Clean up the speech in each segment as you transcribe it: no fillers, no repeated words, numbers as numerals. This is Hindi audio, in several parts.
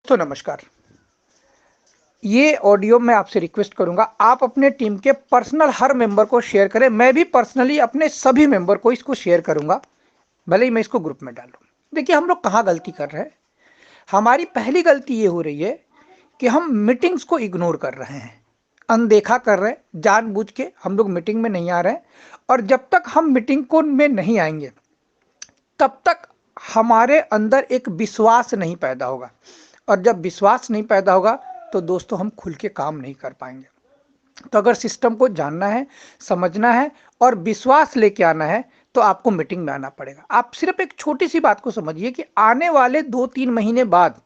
तो नमस्कार। ये ऑडियो मैं आपसे रिक्वेस्ट करूंगा, आप अपने टीम के पर्सनल हर मेंबर को शेयर करें। मैं भी पर्सनली अपने सभी मेंबर को इसको शेयर करूंगा, भले ही मैं इसको ग्रुप में डालूं। देखिए, हम लोग कहाँ गलती कर रहे हैं। हमारी पहली गलती ये हो रही है कि हम मीटिंग्स को इग्नोर कर रहे हैं, अनदेखा कर रहे हैं। जानबूझ के हम लोग मीटिंग में नहीं आ रहे हैं, और जब तक हम मीटिंग को में नहीं आएंगे तब तक हमारे अंदर एक विश्वास नहीं पैदा होगा, और जब विश्वास नहीं पैदा होगा तो दोस्तों हम खुल के काम नहीं कर पाएंगे। तो अगर सिस्टम को जानना है, समझना है और विश्वास लेके आना है तो आपको मीटिंग में आना पड़ेगा। आप सिर्फ एक छोटी सी बात को समझिए कि आने वाले 2-3 महीने बाद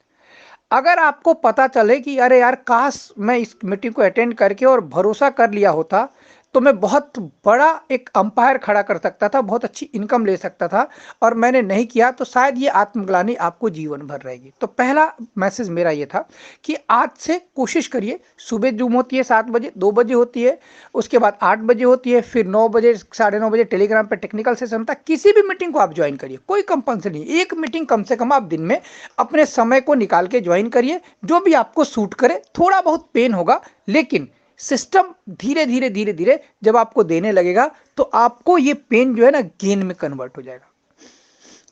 अगर आपको पता चले कि अरे यार, काश मैं इस मीटिंग को अटेंड करके और भरोसा कर लिया होता तो मैं बहुत बड़ा एक अंपायर खड़ा कर सकता था, बहुत अच्छी इनकम ले सकता था, और मैंने नहीं किया, तो शायद ये आत्मग्लानि आपको जीवन भर रहेगी। तो पहला मैसेज मेरा ये था कि आज से कोशिश करिए। सुबह जूम होती है 7 बजे, 2 बजे होती है, उसके बाद 8 बजे होती है, फिर 9 बजे, 9:30 बजे टेलीग्राम पे टेक्निकल सेशन था। किसी भी मीटिंग को आप ज्वाइन करिए, कोई कंपल्सरी नहीं। एक मीटिंग कम से कम आप दिन में अपने समय को निकाल के ज्वाइन करिए, जो भी आपको सूट करे। थोड़ा बहुत पेन होगा, लेकिन सिस्टम धीरे धीरे धीरे धीरे जब आपको देने लगेगा तो आपको ये पेन जो है ना, गेन में कन्वर्ट हो जाएगा।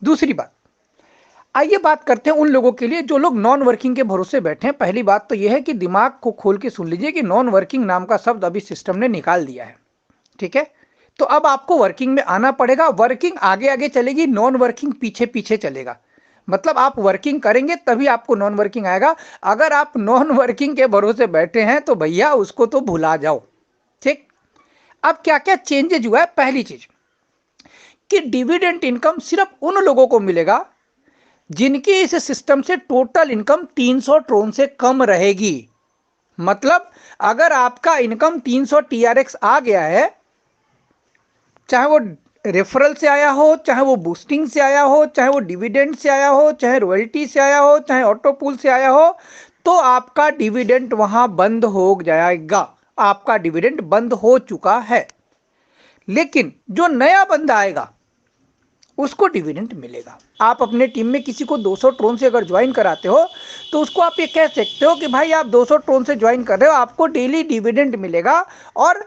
दूसरी बात, आइए बात करते हैं उन लोगों के लिए जो लोग नॉन वर्किंग के भरोसे बैठे हैं। पहली बात तो यह है कि दिमाग को खोल के सुन लीजिए कि नॉन वर्किंग नाम का शब्द अभी सिस्टम ने निकाल दिया है। ठीक है, तो अब आपको वर्किंग में आना पड़ेगा। वर्किंग आगे आगे चलेगी, नॉन वर्किंग पीछे पीछे चलेगा। मतलब आप वर्किंग करेंगे तभी आपको नॉन वर्किंग आएगा। अगर आप नॉन वर्किंग के भरोसे बैठे हैं तो भैया उसको तो भुला जाओ। ठीक, अब क्या क्या चेंजेज हुआ है। पहली चीज कि डिविडेंड इनकम सिर्फ उन लोगों को मिलेगा जिनकी इस सिस्टम से टोटल इनकम 300 ट्रोन से कम रहेगी। मतलब अगर आपका इनकम 300 TRX आ गया है, चाहे वो रेफरल से आया हो, चाहे वो बूस्टिंग से आया हो, चाहे वो डिविडेंड से आया हो, चाहे रॉयल्टी से आया हो, चाहे ऑटो पूल से आया हो, तो आपका डिविडेंड वहां बंद हो जाएगा। आपका डिविडेंड बंद हो चुका है। लेकिन जो नया बंदा आएगा उसको डिविडेंड मिलेगा। आप अपने टीम में किसी को 200 ट्रोन से अगर ज्वाइन कराते हो तो उसको आप ये कह सकते हो कि भाई आप 200 ट्रोन से ज्वाइन कर रहे हो, आपको डेली डिविडेंड मिलेगा, और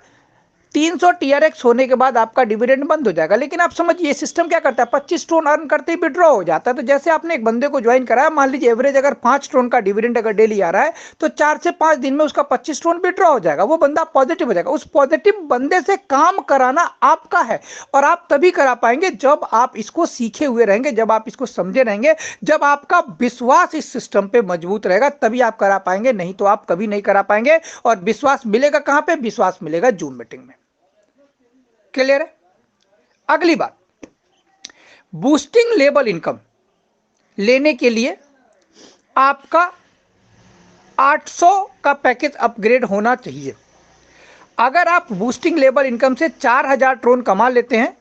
300 TRX होने के बाद आपका डिविडेंड बंद हो जाएगा। लेकिन आप समझिए सिस्टम क्या करता है, 25 ट्रोन अर्न करते ही विड्रॉ हो जाता है। तो जैसे आपने एक बंदे को ज्वाइन कराया, मान लीजिए एवरेज अगर 5 ट्रोन का डिविडेंड अगर डेली आ रहा है तो 4 से 5 दिन में उसका 25 ट्रोन विड्रॉ हो जाएगा। वो बंदा पॉजिटिव हो जाएगा। उस पॉजिटिव बंदे से काम कराना आपका है, और आप तभी करा पाएंगे जब आप इसको सीखे हुए रहेंगे, जब आप इसको समझे रहेंगे, जब आपका विश्वास इस सिस्टम पे मजबूत रहेगा, तभी आप करा पाएंगे। नहीं तो आप कभी नहीं करा पाएंगे। और विश्वास मिलेगा कहां पे? विश्वास मिलेगा जूम मीटिंग में। क्लियर है? अगली बात, बूस्टिंग लेवल इनकम लेने के लिए आपका 800 का पैकेज अपग्रेड होना चाहिए। अगर आप बूस्टिंग लेवल इनकम से 4000 ट्रोन कमा लेते हैं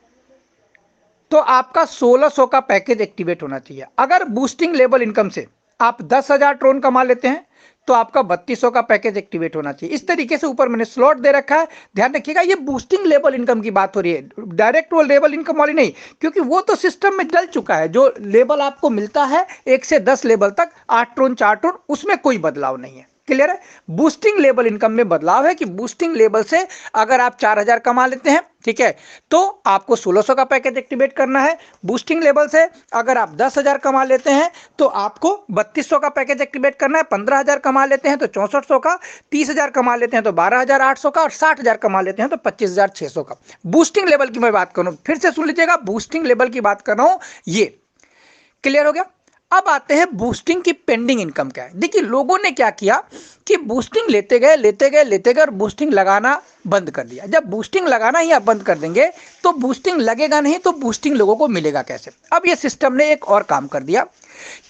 तो आपका 1600 का पैकेज एक्टिवेट होना चाहिए। अगर बूस्टिंग लेवल इनकम से आप 10,000 ट्रोन कमा लेते हैं तो आपका 3200 का पैकेज एक्टिवेट होना चाहिए। इस तरीके से ऊपर मैंने स्लॉट दे रखा है। ध्यान रखिएगा, ये बूस्टिंग लेवल इनकम की बात हो रही है, डायरेक्ट वो लेवल इनकम वाली नहीं, क्योंकि वो तो सिस्टम में डल चुका है। जो लेवल आपको मिलता है 1 से 10 लेवल तक, 8 ट्रोन 4 ट्रोन, उसमें कोई बदलाव नहीं है। क्लियर है? बूस्टिंग लेवल इनकम में बदलाव है कि बूस्टिंग लेवल से अगर आप 4000 कमा लेते हैं, ठीक है, तो आपको 1600 का पैकेज एक्टिवेट करना है। बूस्टिंग लेवल से अगर आप 10,000 कमा लेते हैं तो आपको 3200 का पैकेज एक्टिवेट करना है। 15,000 कमा लेते हैं तो 6400 का, 30,000 कमा लेते हैं तो 12,800 का, और 60,000 कमा लेते हैं तो 25,600 का। बूस्टिंग लेवल की मैं बात करूं, फिर से सुन लीजिएगा, बूस्टिंग लेवल की बात कर रहा हूं। ये क्लियर हो गया? अब आते हैं बूस्टिंग की पेंडिंग इनकम क्या है। देखिए, लोगों ने क्या किया कि बूस्टिंग लेते गए लेते गए लेते गए और बूस्टिंग लगाना बंद कर दिया। जब बूस्टिंग लगाना ही आप बंद कर देंगे तो बूस्टिंग लगेगा नहीं, तो बूस्टिंग लोगों को मिलेगा कैसे? अब ये सिस्टम ने एक और काम कर दिया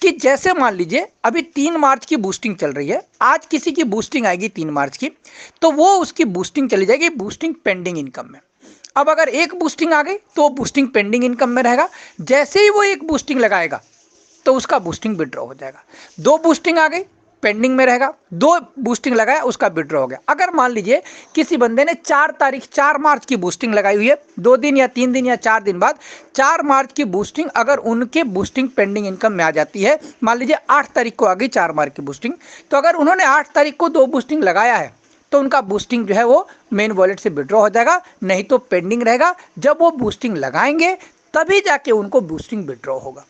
कि जैसे मान लीजिए अभी 3 मार्च की बूस्टिंग चल रही है, आज किसी की बूस्टिंग आएगी 3 मार्च की, तो वो उसकी बूस्टिंग चली जाएगी बूस्टिंग पेंडिंग इनकम में। अब अगर एक बूस्टिंग आ गई तो बूस्टिंग पेंडिंग इनकम में रहेगा। जैसे ही वो एक बूस्टिंग लगाएगा तो उसका बूस्टिंग विड्रॉ हो जाएगा। 2 बूस्टिंग आ गई पेंडिंग में रहेगा, 2 बूस्टिंग लगाया उसका विड्रॉ हो गया। अगर मान लीजिए किसी बंदे ने 4 मार्च की बूस्टिंग लगाई हुई है, 2 दिन या 3 दिन या 4 दिन बाद 4 मार्च की बूस्टिंग अगर उनके बूस्टिंग पेंडिंग इनकम में आ जाती है, मान लीजिए 8 तारीख को आ गई 4 मार्च की बूस्टिंग, तो अगर उन्होंने 8 तारीख को 2 बूस्टिंग लगाया है तो उनका बूस्टिंग जो है वो मेन वॉलेट से विड्रॉ हो जाएगा, नहीं तो पेंडिंग रहेगा। जब वो बूस्टिंग लगाएंगे तभी जाके उनको बूस्टिंग विड्रॉ होगा।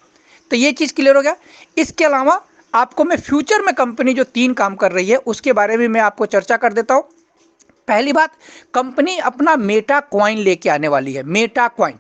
तो ये चीज़ क्लियर हो गया। इसके अलावा आपको मैं फ्यूचर में कंपनी जो 3 काम कर रही है उसके बारे में मैं आपको चर्चा कर देता हूं। पहली बात, कंपनी अपना मेटा कॉइन लेके आने वाली है। मेटा कॉइन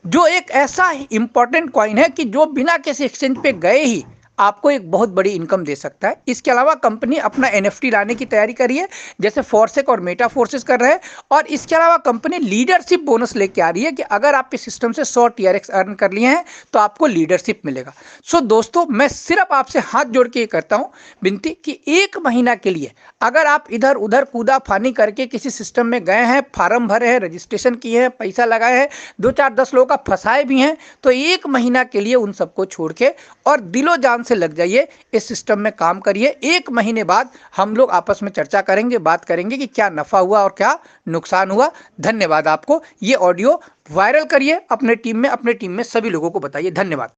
जो एक ऐसा इंपॉर्टेंट कॉइन है कि जो बिना किसी एक्सचेंज पे गए ही आपको एक बहुत बड़ी इनकम दे सकता है। इसके अलावा कंपनी अपना एनएफटी लाने की तैयारी कर रही है, जैसे फॉरसेक और मेटा फोर्सेस कर रहे हैं। और इसके अलावा कंपनी लीडरशिप बोनस लेके आ रही है कि अगर आप इस सिस्टम से 100 टीआरएक्स अर्न कर लिए हैं तो आपको लीडरशिप मिलेगा। सो दोस्तों, मैं सिर्फ आपसे हाथ जोड़ के करता हूं विनती कि 1 महीना के लिए अगर आप इधर उधर कूदा फानी करके किसी सिस्टम में गए हैं, फार्म भरे हैं, रजिस्ट्रेशन किए हैं, पैसा लगाए हैं, 2-4-10 लोगों का फंसाए भी हैं, तो 1 महीना के लिए उन सबको छोड़ के और दिलो जान से लग जाइए, इस सिस्टम में काम करिए। 1 महीने बाद हम लोग आपस में चर्चा करेंगे, बात करेंगे कि क्या नफा हुआ और क्या नुकसान हुआ। धन्यवाद आपको। ये ऑडियो वायरल करिए अपने टीम में सभी लोगों को बताइए। धन्यवाद।